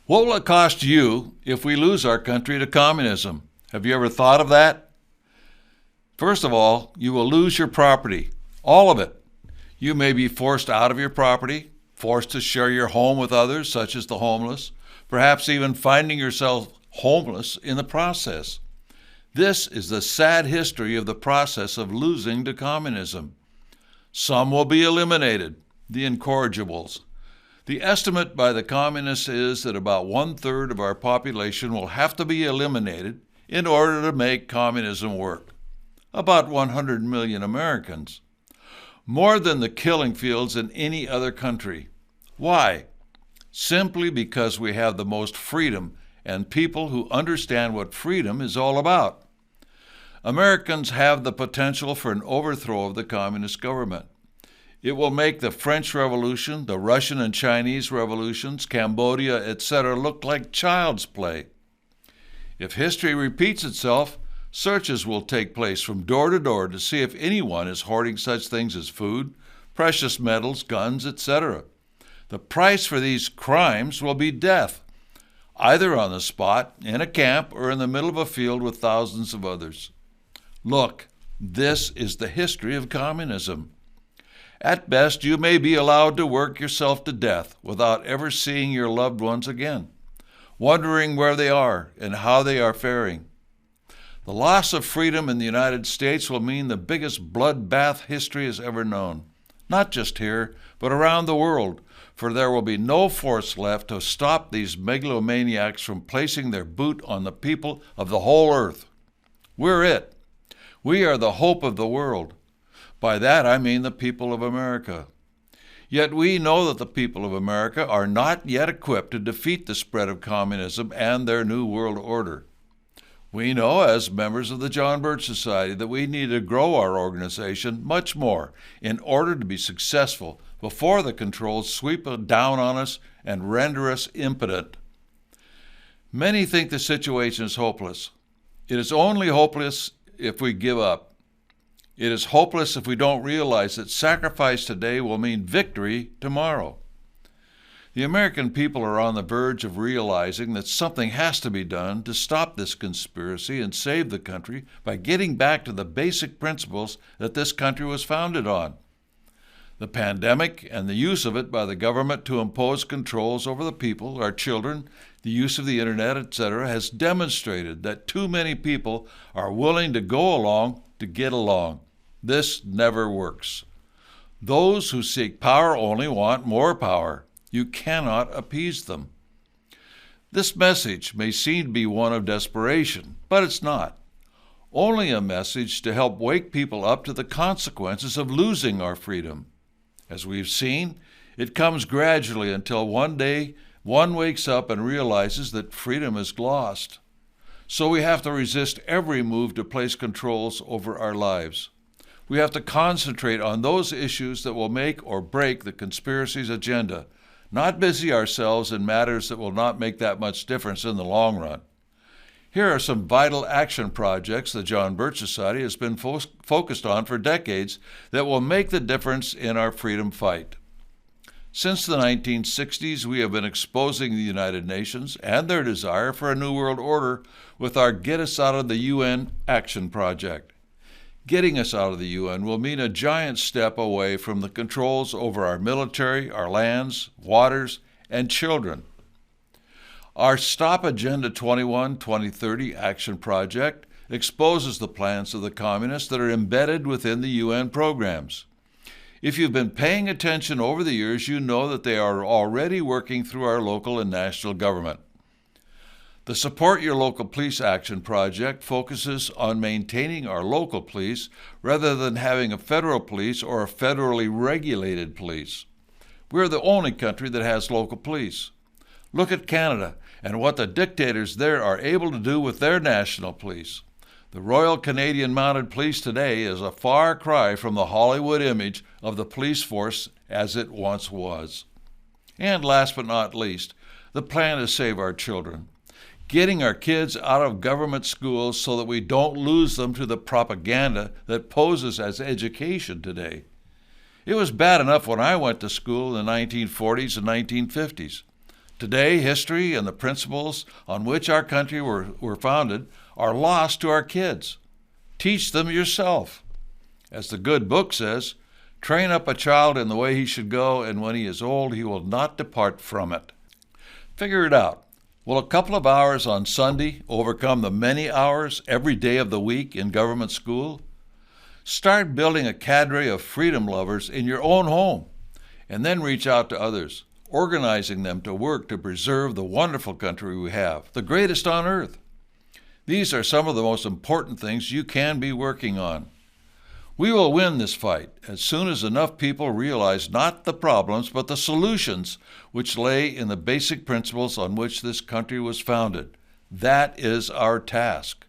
What will it cost you if we lose our country to communism? Have you ever thought of that? First of all, you will lose your property, all of it. You may be forced out of your property, forced to share your home with others, such as the homeless, perhaps even finding yourself homeless in the process. This is the sad history of the process of losing to communism. Some will be eliminated, the incorrigibles. The estimate by the communists is that about 1/3 of our population will have to be eliminated in order to make communism work. About 100 million Americans. More than the killing fields in any other country. Why? Simply because we have the most freedom and people who understand what freedom is all about. Americans have the potential for an overthrow of the communist government. It will make the French Revolution, the Russian and Chinese revolutions, Cambodia, etc. look like child's play. If history repeats itself, searches will take place from door to door to see if anyone is hoarding such things as food, precious metals, guns, etc. The price for these crimes will be death, either on the spot, in a camp, or in the middle of a field with thousands of others. Look, this is the history of communism. At best, you may be allowed to work yourself to death without ever seeing your loved ones again, wondering where they are and how they are faring. The loss of freedom in the United States will mean the biggest bloodbath history has ever known, not just here, but around the world, for there will be no force left to stop these megalomaniacs from placing their boot on the people of the whole earth. We're it. We are the hope of the world. By that I mean the people of America. Yet we know that the people of America are not yet equipped to defeat the spread of communism and their new world order. We know, as members of the John Birch Society, that we need to grow our organization much more in order to be successful before the controls sweep down on us and render us impotent. Many think the situation is hopeless. It is only hopeless if we give up. It is hopeless if we don't realize that sacrifice today will mean victory tomorrow. The American people are on the verge of realizing that something has to be done to stop this conspiracy and save the country by getting back to the basic principles that this country was founded on. The pandemic and the use of it by the government to impose controls over the people, our children, the use of the internet, etc., has demonstrated that too many people are willing to go along to get along. This never works. Those who seek power only want more power. You cannot appease them. This message may seem to be one of desperation, but it's not. Only a message to help wake people up to the consequences of losing our freedom. As we've seen, it comes gradually until one day one wakes up and realizes that freedom is lost. So we have to resist every move to place controls over our lives. We have to concentrate on those issues that will make or break the conspiracy's agenda, not busy ourselves in matters that will not make that much difference in the long run. Here are some vital action projects the John Birch Society has been focused on for decades that will make the difference in our freedom fight. Since the 1960s, we have been exposing the United Nations and their desire for a new world order with our Get Us Out of the UN Action Project. Getting us out of the UN will mean a giant step away from the controls over our military, our lands, waters, and children. Our Stop Agenda 21-2030 Action Project exposes the plans of the communists that are embedded within the UN programs. If you've been paying attention over the years, you know that they are already working through our local and national government. The Support Your Local Police Action Project focuses on maintaining our local police rather than having a federal police or a federally regulated police. We're the only country that has local police. Look at Canada and what the dictators there are able to do with their national police. The Royal Canadian Mounted Police today is a far cry from the Hollywood image of the police force as it once was. And last but not least, the plan to save our children. Getting our kids out of government schools so that we don't lose them to the propaganda that poses as education today. It was bad enough when I went to school in the 1940s and 1950s. Today, history and the principles on which our country were founded are lost to our kids. Teach them yourself. As the good book says, train up a child in the way he should go, and when he is old, he will not depart from it. Figure it out. Will a couple of hours on Sunday overcome the many hours every day of the week in government school? Start building a cadre of freedom lovers in your own home, and then reach out to others, organizing them to work to preserve the wonderful country we have, the greatest on earth. These are some of the most important things you can be working on. We will win this fight as soon as enough people realize not the problems but the solutions which lay in the basic principles on which this country was founded. That is our task.